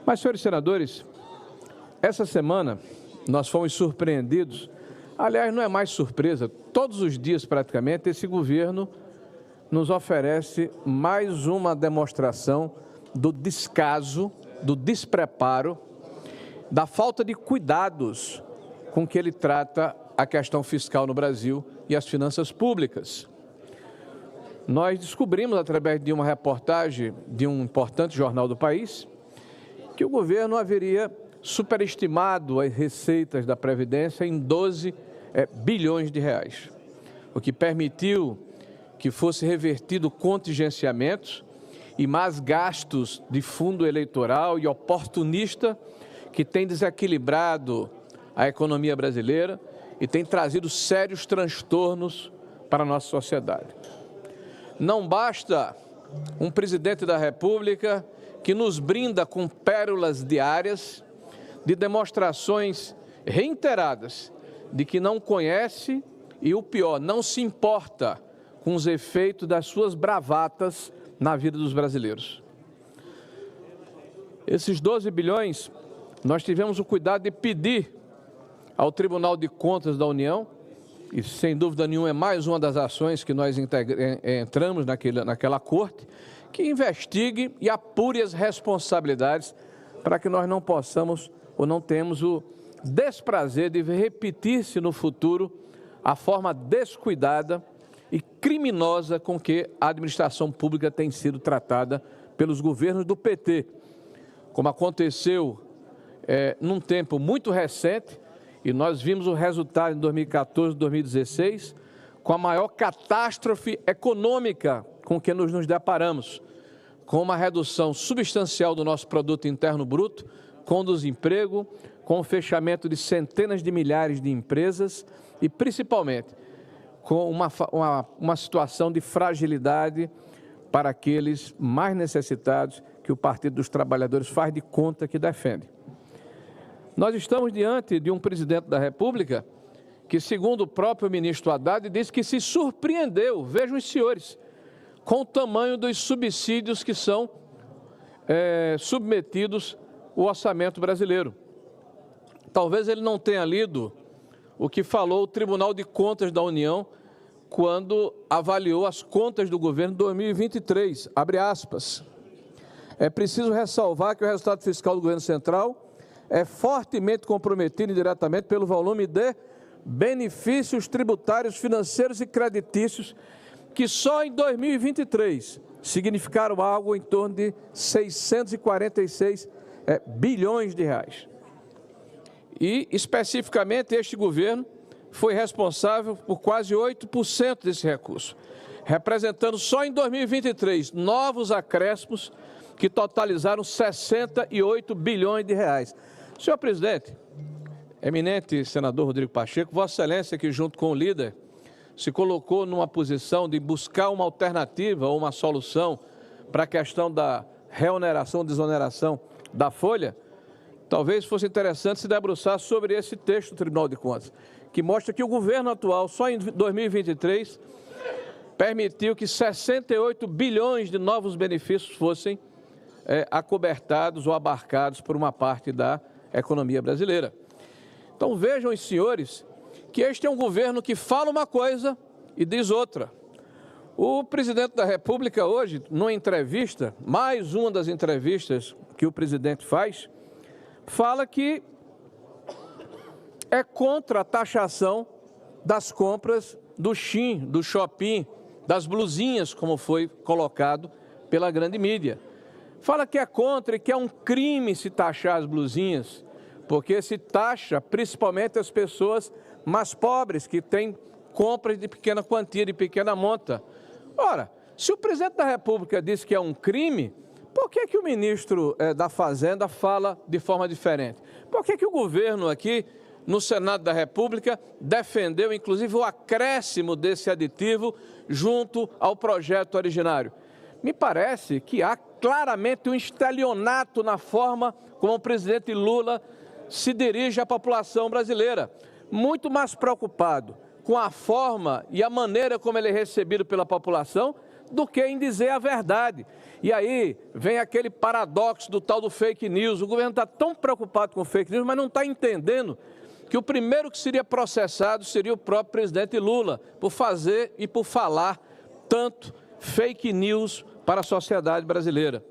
Mas, senhores senadores, essa semana nós fomos surpreendidos, aliás, não é mais surpresa, todos os dias praticamente esse governo nos oferece mais uma demonstração do descaso, do despreparo, da falta de cuidados com que ele trata a questão fiscal no Brasil e as finanças públicas. Nós descobrimos, através de uma reportagem de um importante jornal do país, que o governo haveria superestimado as receitas da Previdência em 12 bilhões de reais, o que permitiu que fosse revertido contingenciamentos e mais gastos de fundo eleitoral e oportunista que tem desequilibrado a economia brasileira e tem trazido sérios transtornos para a nossa sociedade. Não basta um presidente da República que nos brinda com pérolas diárias de demonstrações reiteradas de que não conhece e, o pior, não se importa com os efeitos das suas bravatas na vida dos brasileiros. Esses 12 bilhões, nós tivemos o cuidado de pedir ao Tribunal de Contas da União, e sem dúvida nenhuma é mais uma das ações que nós entramos naquela corte, que investigue e apure as responsabilidades para que nós não possamos ou não tenhamos o desprazer de repetir-se no futuro a forma descuidada e criminosa com que a administração pública tem sido tratada pelos governos do PT, como aconteceu num tempo muito recente, e nós vimos o resultado em 2014 e 2016, com a maior catástrofe econômica com que nos deparamos, com uma redução substancial do nosso produto interno bruto, com o desemprego, com o fechamento de centenas de milhares de empresas e, principalmente, com uma situação de fragilidade para aqueles mais necessitados que o Partido dos Trabalhadores faz de conta que defende. Nós estamos diante de um presidente da República que, segundo o próprio ministro Haddad, disse que se surpreendeu, vejam os senhores, com o tamanho dos subsídios que são submetidos ao orçamento brasileiro. Talvez ele não tenha lido o que falou o Tribunal de Contas da União quando avaliou as contas do governo de 2023, abre aspas. É preciso ressalvar que o resultado fiscal do governo central é fortemente comprometido indiretamente pelo volume de benefícios tributários, financeiros e creditícios que só em 2023 significaram algo em torno de 646 bilhões de reais. E, especificamente, este governo foi responsável por quase 8% desse recurso, representando só em 2023 novos acréscimos que totalizaram 68 bilhões de reais. Senhor presidente, eminente senador Rodrigo Pacheco, Vossa Excelência, que junto com o líder se colocou numa posição de buscar uma alternativa ou uma solução para a questão da reoneração, desoneração da folha, talvez fosse interessante se debruçar sobre esse texto do Tribunal de Contas, que mostra que o governo atual, só em 2023, permitiu que 68 bilhões de novos benefícios fossem acobertados ou abarcados por uma parte da economia brasileira. Então vejam os senhores que este é um governo que fala uma coisa e diz outra. O presidente da República hoje, numa entrevista, mais uma das entrevistas que o presidente faz, fala que é contra a taxação das compras do Shein, do Shopping, das blusinhas, como foi colocado pela grande mídia. Fala que é contra e que é um crime se taxar as blusinhas, porque se taxa principalmente as pessoas mais pobres, que têm compras de pequena quantia, de pequena monta. Ora, se o presidente da República disse que é um crime, por que o ministro da Fazenda fala de forma diferente? Por que o governo aqui, no Senado da República, defendeu inclusive o acréscimo desse aditivo junto ao projeto originário? Me parece que há claramente um estelionato na forma como o presidente Lula se dirige à população brasileira, muito mais preocupado com a forma e a maneira como ele é recebido pela população do que em dizer a verdade. E aí vem aquele paradoxo do tal do fake news. O governo está tão preocupado com fake news, mas não está entendendo que o primeiro que seria processado seria o próprio presidente Lula, por fazer e por falar tanto fake news para a sociedade brasileira.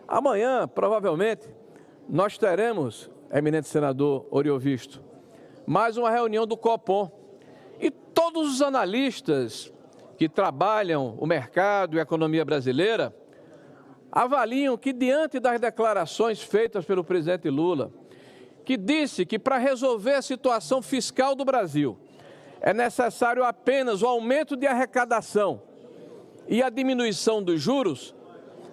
Amanhã, provavelmente, nós teremos, eminente senador Oriovisto, mais uma reunião do Copom. E todos os analistas que trabalham o mercado e a economia brasileira avaliam que, diante das declarações feitas pelo presidente Lula, que disse que para resolver a situação fiscal do Brasil é necessário apenas o aumento de arrecadação e a diminuição dos juros,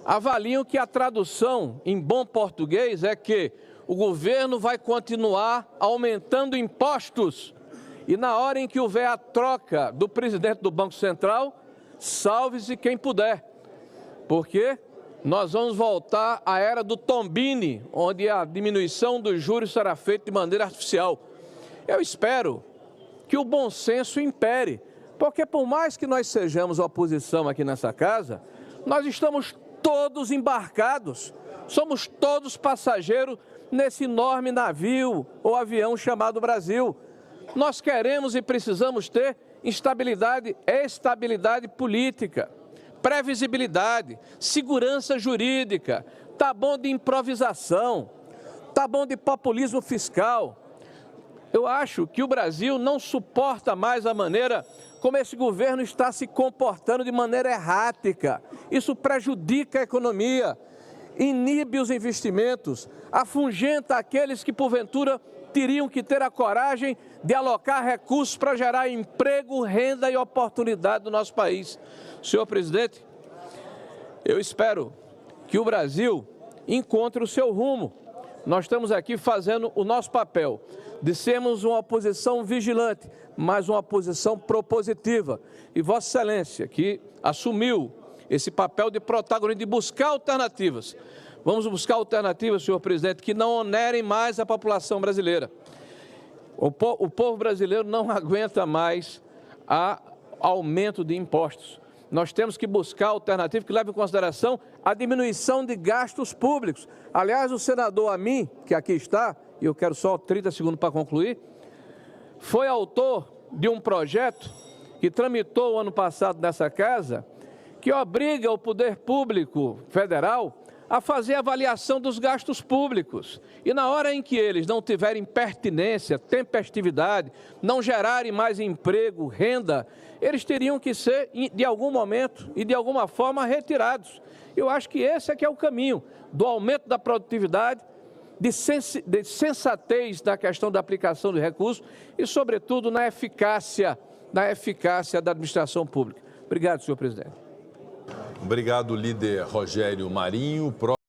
avaliam que a tradução em bom português é que o governo vai continuar aumentando impostos e na hora em que houver a troca do presidente do Banco Central, salve-se quem puder, porque nós vamos voltar à era do Tombini, onde a diminuição dos juros será feita de maneira artificial. Eu espero que o bom senso impere, porque por mais que nós sejamos oposição aqui nessa casa, nós estamos todos embarcados, somos todos passageiros nesse enorme navio ou avião chamado Brasil. Nós queremos e precisamos ter estabilidade política, previsibilidade, segurança jurídica, tá bom de improvisação, tá bom de populismo fiscal. Eu acho que o Brasil não suporta mais a maneira como esse governo está se comportando de maneira errática. Isso prejudica a economia, inibe os investimentos, afugenta aqueles que, porventura, teriam que ter a coragem de alocar recursos para gerar emprego, renda e oportunidade no nosso país. Senhor presidente, eu espero que o Brasil encontre o seu rumo. Nós estamos aqui fazendo o nosso papel de sermos uma oposição vigilante, mas uma oposição propositiva. E Vossa Excelência, que assumiu esse papel de protagonista, de buscar alternativas. Vamos buscar alternativas, senhor presidente, que não onerem mais a população brasileira. O povo brasileiro não aguenta mais aumento de impostos. Nós temos que buscar alternativas que levem em consideração a diminuição de gastos públicos. Aliás, o senador Amin, que aqui está, e eu quero só 30 segundos para concluir, foi autor de um projeto que tramitou o ano passado nessa casa, que obriga o poder público federal a fazer avaliação dos gastos públicos. E na hora em que eles não tiverem pertinência, tempestividade, não gerarem mais emprego, renda, eles teriam que ser, de algum momento e de alguma forma, retirados. Eu acho que esse é que é o caminho do aumento da produtividade, de sensatez na questão da aplicação de recursos e, sobretudo, na eficácia da administração pública. Obrigado, senhor presidente. Obrigado, líder Rogério Marinho.